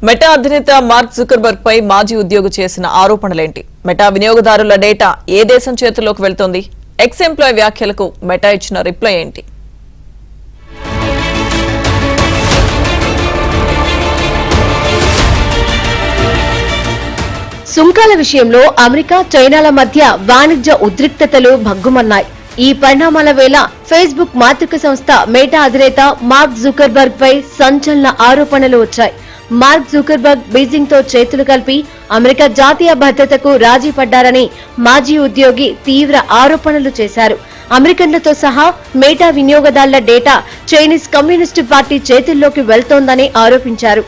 Meta అధినేత mark Zuckerberg పై మాజీ ఉద్యోగి చేసిన ఆరోపణలేంటి? మెటా వినియోగదారుల డేటా ఏ దేశం చేతుల్లోకి వెళ్తోంది? ఎక్స్ ఎంప్లాయ్ వ్యాఖ్యలకు మెటా ఇచ్చిన రిప్లై ఏంటి? సుంకాల విషయంలో అమెరికా, చైనాల మధ్య వాణిజ్య ఉద్రిక్తతలు భగ్గుమన్నాయి. ఈ పరిణామాల వేళ ఫేస్బుక్ మాతృక సంస్థ మెటా అధినేత మార్క్ జుకర్బర్గ్ పై సంచలన ఆరోపణలు వచ్చాయి. మార్క్ జుకర్బర్గ్ బీజింగ్ తో చేతులు కలిపి అమెరికా జాతీయ భద్రతకు రాజీ పడ్డారని మాజీ ఉద్యోగి తీవ్ర ఆరోపణలు చేశారు. అమెరికన్లతో సహా మెటా వినియోగదారుల డేటా చైనీస్ కమ్యూనిస్టు పార్టీ చేతుల్లోకి వెళ్తోందని ఆరోపించారు.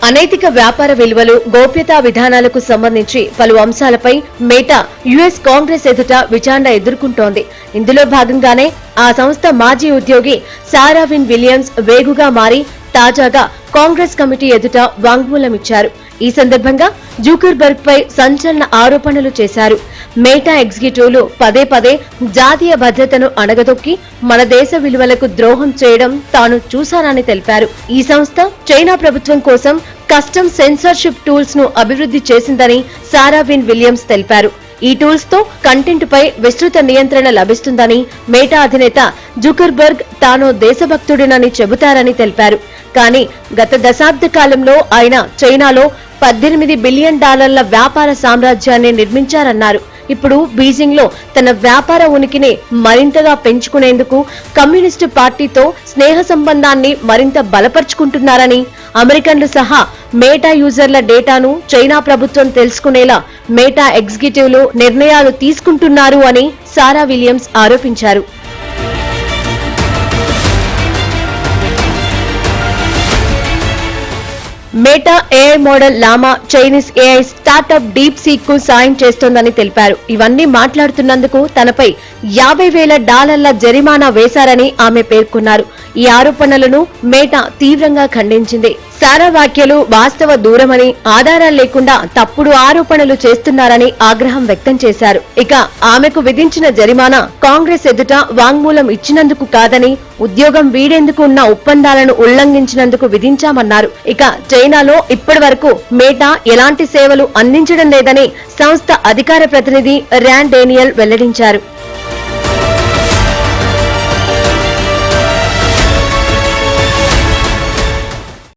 అనైతిక వ్యాపార విలువలు, గోప్యతా విధానాలకు సంబంధించి పలు అంశాలపై మెటా యుఎస్ కాంగ్రెస్ ఎదుట విచారణ ఎదుర్కొంటోంది. ఇందులో భాగంగానే ఆ సంస్థ మాజీ ఉద్యోగి సారావిన్ విలియమ్స్ వేగుగా మారి తాజాగా కాంగ్రెస్ కమిటీ ఎదుట వాంగ్మూలమిచ్చారు. ఈ సందర్భంగా జుకర్బర్గ్ పై సంచలన ఆరోపణలు చేశారు. మెటా ఎగ్జిక్యూటివ్లు పదే పదే జాతీయ భద్రతను అణగదొక్కి మన దేశ విలువలకు ద్రోహం చేయడం తాను చూశానని తెలిపారు. ఈ సంస్థ చైనా ప్రభుత్వం కోసం కస్టమ్ సెన్సార్షిప్ టూల్స్ ను అభివృద్ధి చేసిందని సారావిన్ విలియమ్స్ తెలిపారు. ఈ టూల్స్ తో కంటెంట్ పై విస్తృత నియంత్రణ లభిస్తుందని మెటా అధినేత జుకర్బర్గ్ తాను దేశభక్తుడినని చెబుతారని తెలిపారు. కానీ గత దశాబ్ద కాలంలో ఆయన చైనాలో $18 బిలియన్ వ్యాపార సామ్రాజ్యాన్ని నిర్మించారన్నారు. ఇప్పుడు బీజింగ్ లో తన వ్యాపార ఉనికిని మరింతగా పెంచుకునేందుకు కమ్యూనిస్టు పార్టీతో స్నేహ సంబంధాన్ని మరింత బలపరుచుకుంటున్నారని, అమెరికన్లు సహా మెటా యూజర్ల డేటాను చైనా ప్రభుత్వం తెలుసుకునేలా మెటా ఎగ్జిక్యూటివ్లు నిర్ణయాలు తీసుకుంటున్నారు అని సారా విలియమ్స్ ఆరోపించారు. Meta AI model Llama Chinese AI startup DeepSeek కు సాయం చేస్తోందని తెలిపారు. ఇవన్నీ మాట్లాడుతున్నందుకు తనపై $50,000 జరిమానా వేశారని ఆమె పేర్కొన్నారు. ఈ ఆరోపణలను మెటా తీవ్రంగా ఖండించింది. సారా వ్యాఖ్యలు వాస్తవ దూరమని, ఆధారాలు లేకుండా తప్పుడు ఆరోపణలు చేస్తున్నారని ఆగ్రహం వ్యక్తం చేశారు. ఇక ఆమెకు విధించిన జరిమానా కాంగ్రెస్ ఎదుట వాంగ్మూలం ఇచ్చినందుకు కాదని, ఉద్యోగం వీడేందుకు ఉన్న ఒప్పందాలను ఉల్లంఘించినందుకు విధించామన్నారు. ఇక చైనాలో ఇప్పటి వరకు మెటా ఎలాంటి సేవలు అందించడం లేదని సంస్థ అధికార ప్రతినిధి ర్యాన్ డేనియల్ వెల్లడించారు.